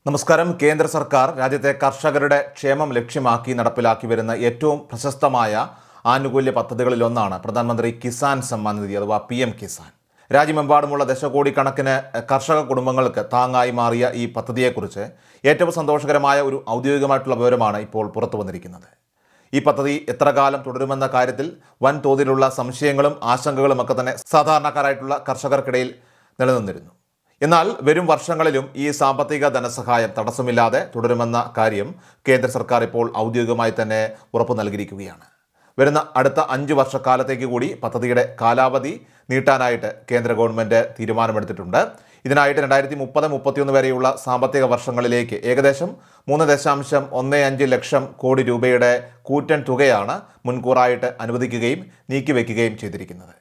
നമസ്കാരം. കേന്ദ്ര സർക്കാർ രാജ്യത്തെ കർഷകരുടെ ക്ഷേമം ലക്ഷ്യമാക്കി നടപ്പിലാക്കി വരുന്ന ഏറ്റവും പ്രശസ്തമായ ആനുകൂല്യ പദ്ധതികളിലൊന്നാണ് പ്രധാനമന്ത്രി കിസാൻ സമ്മാൻ നിധി അഥവാ PM കിസാൻ. രാജ്യമെമ്പാടുമുള്ള ദശകോടിക്കണക്കിന് കർഷക കുടുംബങ്ങൾക്ക് താങ്ങായി മാറിയ ഈ പദ്ധതിയെക്കുറിച്ച് ഏറ്റവും സന്തോഷകരമായ ഒരു ഔദ്യോഗികമായിട്ടുള്ള വിവരമാണ് ഇപ്പോൾ പുറത്തു വന്നിരിക്കുന്നത്. ഈ പദ്ധതി എത്ര കാലം തുടരുമെന്ന കാര്യത്തിൽ വൻതോതിലുള്ള സംശയങ്ങളും ആശങ്കകളും ഒക്കെ തന്നെ സാധാരണക്കാരായിട്ടുള്ള കർഷകർക്കിടയിൽ നിലനിന്നിരുന്നു. എന്നാൽ വരും വർഷങ്ങളിലും ഈ സാമ്പത്തിക ധനസഹായം തടസ്സമില്ലാതെ തുടരുമെന്ന കാര്യം കേന്ദ്ര സർക്കാർ ഇപ്പോൾ ഔദ്യോഗികമായി തന്നെ ഉറപ്പു നൽകിയിരിക്കുകയാണ്. വരുന്ന അടുത്ത 5 വർഷക്കാലത്തേക്ക് കൂടി പദ്ധതിയുടെ കാലാവധി നീട്ടാനായിട്ട് കേന്ദ്ര ഗവൺമെൻറ് തീരുമാനമെടുത്തിട്ടുണ്ട്. ഇതിനായിട്ട് 2030-31 വരെയുള്ള സാമ്പത്തിക വർഷങ്ങളിലേക്ക് ഏകദേശം 3.15 ലക്ഷം കോടി രൂപയുടെ കൂറ്റൻ തുകയാണ് മുൻകൂറായിട്ട് അനുവദിക്കുകയും നീക്കിവെക്കുകയും ചെയ്തിരിക്കുന്നത്.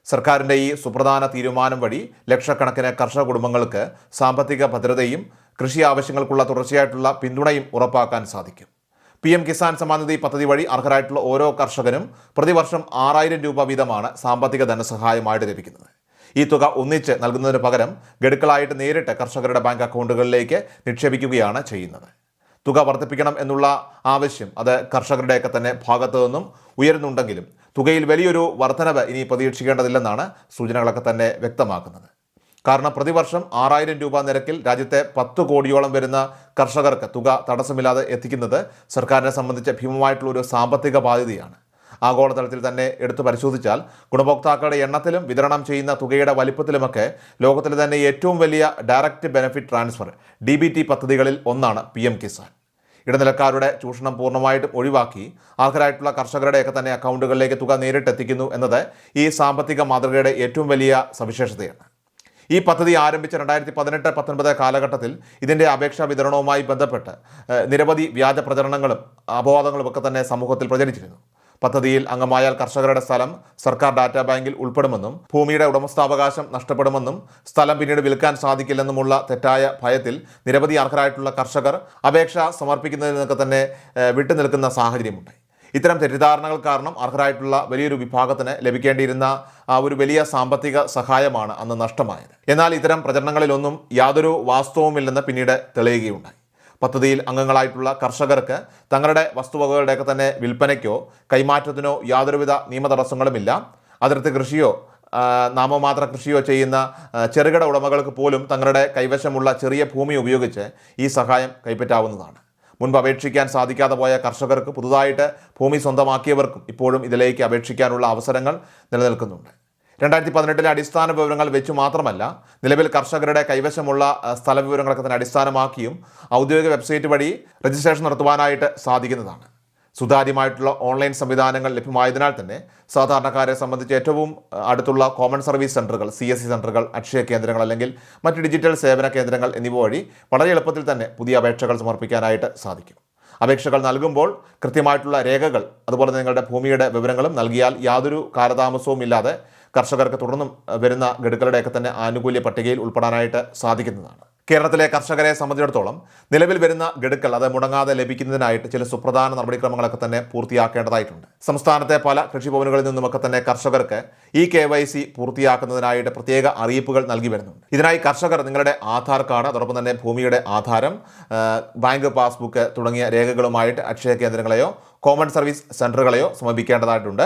സർക്കാരിൻ്റെ ഈ സുപ്രധാന തീരുമാനം വഴി ലക്ഷക്കണക്കിന് കർഷക കുടുംബങ്ങൾക്ക് സാമ്പത്തിക ഭദ്രതയും കൃഷി ആവശ്യങ്ങൾക്കുള്ള തുടർച്ചയായിട്ടുള്ള പിന്തുണയും ഉറപ്പാക്കാൻ സാധിക്കും. PM കിസാൻ സമ്മാൻ നിധി പദ്ധതി വഴി അർഹരായിട്ടുള്ള ഓരോ കർഷകനും പ്രതിവർഷം 6000 രൂപ വീതമാണ് സാമ്പത്തിക ധനസഹായമായിട്ട് ലഭിക്കുന്നത്. ഈ തുക ഒന്നിച്ച് നൽകുന്നതിന് പകരം ഗഡുക്കളായിട്ട് നേരിട്ട് കർഷകരുടെ ബാങ്ക് അക്കൗണ്ടുകളിലേക്ക് നിക്ഷേപിക്കുകയാണ് ചെയ്യുന്നത്. തുക വർദ്ധിപ്പിക്കണം എന്നുള്ള ആവശ്യം അത് കർഷകരുടെയൊക്കെ തന്നെ ഭാഗത്തു നിന്നും ഉയരുന്നുണ്ടെങ്കിലും തുകയിൽ വലിയൊരു വർധനവ് ഇനി പ്രതീക്ഷിക്കേണ്ടതില്ലെന്നാണ് സൂചനകളൊക്കെ തന്നെ വ്യക്തമാക്കുന്നത്. കാരണം പ്രതിവർഷം 6000 രൂപ നിരക്കിൽ രാജ്യത്തെ 10 കോടിയോളം വരുന്ന കർഷകർക്ക് തുക തടസ്സമില്ലാതെ എത്തിക്കുന്നത് സർക്കാരിനെ സംബന്ധിച്ച് ഭീമമായിട്ടുള്ള ഒരു സാമ്പത്തിക ബാധ്യതയാണ്. ആഗോളതലത്തിൽ തന്നെ എടുത്തു പരിശോധിച്ചാൽ ഗുണഭോക്താക്കളുടെ എണ്ണത്തിലും വിതരണം ചെയ്യുന്ന തുകയുടെ വലിപ്പത്തിലുമൊക്കെ ലോകത്തിലെ തന്നെ ഏറ്റവും വലിയ ഡയറക്റ്റ് ബെനിഫിറ്റ് ട്രാൻസ്ഫർ DBT പദ്ധതികളിൽ ഒന്നാണ് PM കിസാൻ. ഇടനിലക്കാരുടെ ചൂഷണം പൂർണ്ണമായിട്ടും ഒഴിവാക്കി അർഹരായിട്ടുള്ള കർഷകരുടെയൊക്കെ തന്നെ അക്കൗണ്ടുകളിലേക്ക് തുക നേരിട്ടെത്തിക്കുന്നു എന്നത് ഈ സാമ്പത്തിക മാതൃകയുടെ ഏറ്റവും വലിയ സവിശേഷതയാണ്. ഈ പദ്ധതി ആരംഭിച്ച 2018-19 കാലഘട്ടത്തിൽ ഇതിൻ്റെ അപേക്ഷാ വിതരണവുമായി ബന്ധപ്പെട്ട് നിരവധി വ്യാജ പ്രചരണങ്ങളും അപവാദങ്ങളും ഒക്കെ തന്നെ സമൂഹത്തിൽ പ്രചരിച്ചിരുന്നു. പദ്ധതിയിൽ അംഗമായാൽ കർഷകരുടെ സ്ഥലം സർക്കാർ ഡാറ്റാ ബാങ്കിൽ ഉൾപ്പെടുമെന്നും ഭൂമിയുടെ ഉടമസ്ഥാവകാശം നഷ്ടപ്പെടുമെന്നും സ്ഥലം പിന്നീട് വിൽക്കാൻ സാധിക്കില്ലെന്നുമുള്ള തെറ്റായ ഭയത്തിൽ നിരവധി അർഹരായിട്ടുള്ള കർഷകർ അപേക്ഷ സമർപ്പിക്കുന്നതിൽ നിന്നൊക്കെ തന്നെ വിട്ടുനിൽക്കുന്ന സാഹചര്യമുണ്ടായി. ഇത്തരം തെറ്റിദ്ധാരണകൾ കാരണം അർഹരായിട്ടുള്ള വലിയൊരു വിഭാഗത്തിന് ലഭിക്കേണ്ടിയിരുന്ന ഒരു വലിയ സാമ്പത്തിക സഹായമാണ് അന്ന് നഷ്ടമായത്. എന്നാൽ ഇത്തരം പ്രചരണങ്ങളിലൊന്നും യാതൊരു വാസ്തവവുമില്ലെന്ന് പിന്നീട് തെളിയുകയുണ്ടായി. പദ്ധതിയിൽ അംഗങ്ങളായിട്ടുള്ള കർഷകർക്ക് തങ്ങളുടെ വസ്തുവകകളുടെയൊക്കെ തന്നെ വിൽപ്പനയ്ക്കോ കൈമാറ്റത്തിനോ യാതൊരുവിധ നിയമ തടസ്സങ്ങളുമില്ല. അതിർത്തി കൃഷിയോ നാമമാത്ര കൃഷിയോ ചെയ്യുന്ന ചെറുകിട ഉടമകൾക്ക് പോലും തങ്ങളുടെ കൈവശമുള്ള ചെറിയ ഭൂമി ഉപയോഗിച്ച് ഈ സഹായം കൈപ്പറ്റാവുന്നതാണ്. മുൻപ് അപേക്ഷിക്കാൻ സാധിക്കാതെ പോയ കർഷകർക്ക് പുതുതായിട്ട് ഭൂമി സ്വന്തമാക്കിയവർക്കും ഇപ്പോഴും ഇതിലേക്ക് അപേക്ഷിക്കാനുള്ള അവസരങ്ങൾ നിലനിൽക്കുന്നുണ്ട്. 2018 അടിസ്ഥാന വിവരങ്ങൾ വെച്ചു മാത്രമല്ല, നിലവിൽ കർഷകരുടെ കൈവശമുള്ള സ്ഥല വിവരങ്ങളൊക്കെ തന്നെ അടിസ്ഥാനമാക്കിയും ഔദ്യോഗിക വെബ്സൈറ്റ് വഴി രജിസ്ട്രേഷൻ നടത്തുവാനായിട്ട് സാധിക്കുന്നതാണ്. സുതാര്യമായിട്ടുള്ള ഓൺലൈൻ സംവിധാനങ്ങൾ ലഭ്യമായതിനാൽ തന്നെ സാധാരണക്കാരെ സംബന്ധിച്ച് ഏറ്റവും അടുത്തുള്ള കോമൺ സർവീസ് സെൻ്ററുകൾ, CSC സെൻ്ററുകൾ, അക്ഷയ കേന്ദ്രങ്ങൾ അല്ലെങ്കിൽ മറ്റ് ഡിജിറ്റൽ സേവന കേന്ദ്രങ്ങൾ എന്നിവ വഴി വളരെ എളുപ്പത്തിൽ തന്നെ പുതിയ അപേക്ഷകൾ സമർപ്പിക്കാനായിട്ട് സാധിക്കും. അപേക്ഷകൾ നൽകുമ്പോൾ കൃത്യമായിട്ടുള്ള രേഖകൾ അതുപോലെ നിങ്ങളുടെ ഭൂമിയുടെ വിവരങ്ങളും നൽകിയാൽ യാതൊരു കാലതാമസവും ഇല്ലാതെ കർഷകർക്ക് തുടർന്നും വരുന്ന ഗഡുക്കളുടെയൊക്കെ തന്നെ ആനുകൂല്യ പട്ടികയിൽ ഉൾപ്പെടാനായിട്ട് സാധിക്കുന്നതാണ്. കേരളത്തിലെ കർഷകരെ സംബന്ധിച്ചിടത്തോളം നിലവിൽ വരുന്ന ഗഡുക്കൾ അത് മുടങ്ങാതെ ലഭിക്കുന്നതിനായിട്ട് ചില സുപ്രധാന നടപടിക്രമങ്ങളൊക്കെ തന്നെ പൂർത്തിയാക്കേണ്ടതായിട്ടുണ്ട്. സംസ്ഥാനത്തെ പല കൃഷിഭവനുകളിൽ നിന്നുമൊക്കെ തന്നെ കർഷകർക്ക് ഈ KYC പൂർത്തിയാക്കുന്നതിനായിട്ട് പ്രത്യേക അറിയിപ്പുകൾ നൽകി വരുന്നുണ്ട്. ഇതിനായി കർഷകർ നിങ്ങളുടെ ആധാർ കാർഡ്, അതോടൊപ്പം തന്നെ ഭൂമിയുടെ ആധാരം, ബാങ്ക് പാസ്ബുക്ക് തുടങ്ങിയ രേഖകളുമായിട്ട് അക്ഷയ കേന്ദ്രങ്ങളെയോ കോമൺ സർവീസ് സെൻ്ററുകളെയോ സമീപിക്കേണ്ടതായിട്ടുണ്ട്.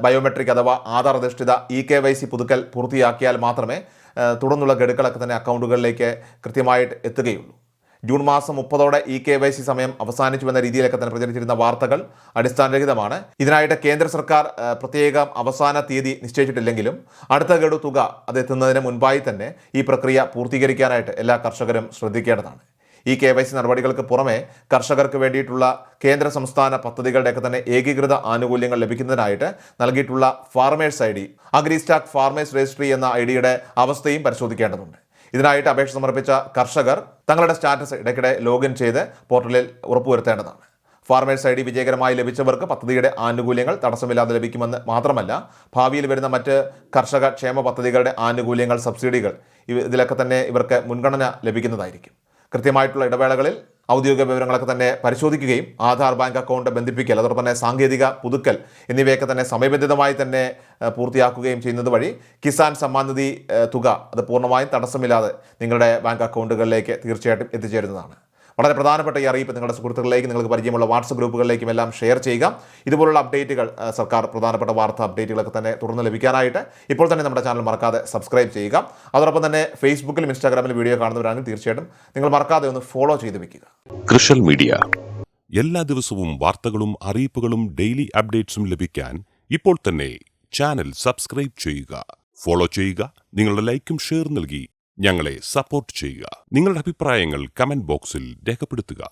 ബയോമെട്രിക് അഥവാ ആധാർ അധിഷ്ഠിത KYC പുതുക്കൽ പൂർത്തിയാക്കിയാൽ മാത്രമേ തുടർന്നുള്ള ഗഡുക്കളൊക്കെ തന്നെ അക്കൗണ്ടുകളിലേക്ക് കൃത്യമായിട്ട് എത്തുകയുള്ളൂ. ജൂൺ മാസം 30ഓടെ KYC സമയം അവസാനിച്ചുവെന്ന രീതിയിലൊക്കെ തന്നെ പ്രചരിച്ചിരുന്ന വാർത്തകൾ അടിസ്ഥാനരഹിതമാണ്. ഇതിനായിട്ട് കേന്ദ്ര സർക്കാർ പ്രത്യേകം അവസാന തീയതി നിശ്ചയിച്ചിട്ടില്ലെങ്കിലും അടുത്ത ഗഡു തുക അത് എത്തുന്നതിന് മുൻപായി തന്നെ ഈ പ്രക്രിയ പൂർത്തീകരിക്കാനായിട്ട് എല്ലാ കർഷകരും ശ്രദ്ധിക്കേണ്ടതാണ്. KYC നടപടികൾക്ക് പുറമെ കർഷകർക്ക് വേണ്ടിയിട്ടുള്ള കേന്ദ്ര സംസ്ഥാന പദ്ധതികളുടെയൊക്കെ തന്നെ ഏകീകൃത ആനുകൂല്യങ്ങൾ ലഭിക്കുന്നതിനായിട്ട് നൽകിയിട്ടുള്ള farmers ID, AgriStack farmers registry എന്ന IDയുടെ അവസ്ഥയും പരിശോധിക്കേണ്ടതുണ്ട്. ഇതിനായിട്ട് അപേക്ഷ സമർപ്പിച്ച കർഷകർ തങ്ങളുടെ സ്റ്റാറ്റസ് ഇടയ്ക്കിടെ ലോഗിൻ ചെയ്ത് പോർട്ടലിൽ ഉറപ്പുവരുത്തേണ്ടതാണ്. ഫാർമേഴ്സ് ID വിജയകരമായി ലഭിച്ചവർക്ക് പദ്ധതിയുടെ ആനുകൂല്യങ്ങൾ തടസ്സമില്ലാതെ ലഭിക്കുമെന്ന് മാത്രമല്ല, ഭാവിയിൽ വരുന്ന മറ്റ് കർഷക ക്ഷേമ പദ്ധതികളുടെ ആനുകൂല്യങ്ങൾ, സബ്സിഡികൾ ഇതിലൊക്കെ തന്നെ ഇവർക്ക് മുൻഗണന ലഭിക്കുന്നതായിരിക്കും. കൃത്യമായിട്ടുള്ള ഇടവേളകളിൽ ഔദ്യോഗിക വിവരങ്ങളൊക്കെ തന്നെ പരിശോധിക്കുകയും ആധാർ ബാങ്ക് അക്കൗണ്ട് ബന്ധിപ്പിക്കൽ അതോടൊപ്പം തന്നെ സാങ്കേതിക പുതുക്കൽ എന്നിവയൊക്കെ തന്നെ സമയബന്ധിതമായി തന്നെ പൂർത്തിയാക്കുകയും ചെയ്യുന്നത് വഴി കിസാൻ സമ്മാൻ നിധി തുക അത് പൂർണ്ണമായും തടസ്സമില്ലാതെ നിങ്ങളുടെ ബാങ്ക് അക്കൗണ്ടുകളിലേക്ക് തീർച്ചയായിട്ടും എത്തിച്ചേരുന്നതാണ്. വളരെ പ്രധാനപ്പെട്ട ഈ അറിയിപ്പ് നിങ്ങളുടെ സുഹൃത്തുക്കളിലേക്ക്, നിങ്ങൾക്ക് പരിചയമുള്ള വാട്സപ്പ് ഗ്രൂപ്പുകളിലേക്കും എല്ലാം ഷെയർ ചെയ്യുക. ഇതുപോലുള്ള അപ്ഡേറ്റുകൾ, സർക്കാർ പ്രധാനപ്പെട്ട വാർത്താ അപ്ഡേറ്റുകളൊക്കെ തന്നെ തുടർന്ന് ലഭിക്കാനായിട്ട് ഇപ്പോൾ തന്നെ നമ്മുടെ ചാനൽ മറക്കാതെ സബ്സ്ക്രൈബ് ചെയ്യുക. അതോടൊപ്പം തന്നെ ഫേസ്ബുക്കിലും ഇൻസ്റ്റാഗ്രാമിലും വീഡിയോ കാണുന്നവരാണെങ്കിൽ തീർച്ചയായിട്ടും നിങ്ങൾ മറക്കാതെ ഒന്ന് ഫോളോ ചെയ്ത് വെക്കുക. കൃഷൽ മീഡിയ എല്ലാ ദിവസവും വാർത്തകളും അറിയിപ്പുകളും ഡെയിലി അപ്ഡേറ്റ്സും ലഭിക്കാൻ ഇപ്പോൾ തന്നെ ചാനൽ സബ്സ്ക്രൈബ് ചെയ്യുക, ഫോളോ ചെയ്യുക. നിങ്ങളുടെ ലൈക്കും ഷെയർ നൽകി ഞങ്ങളെ സപ്പോർട്ട് ചെയ്യുക. നിങ്ങളുടെ അഭിപ്രായങ്ങൾ കമന്റ് ബോക്സിൽ രേഖപ്പെടുത്തുക.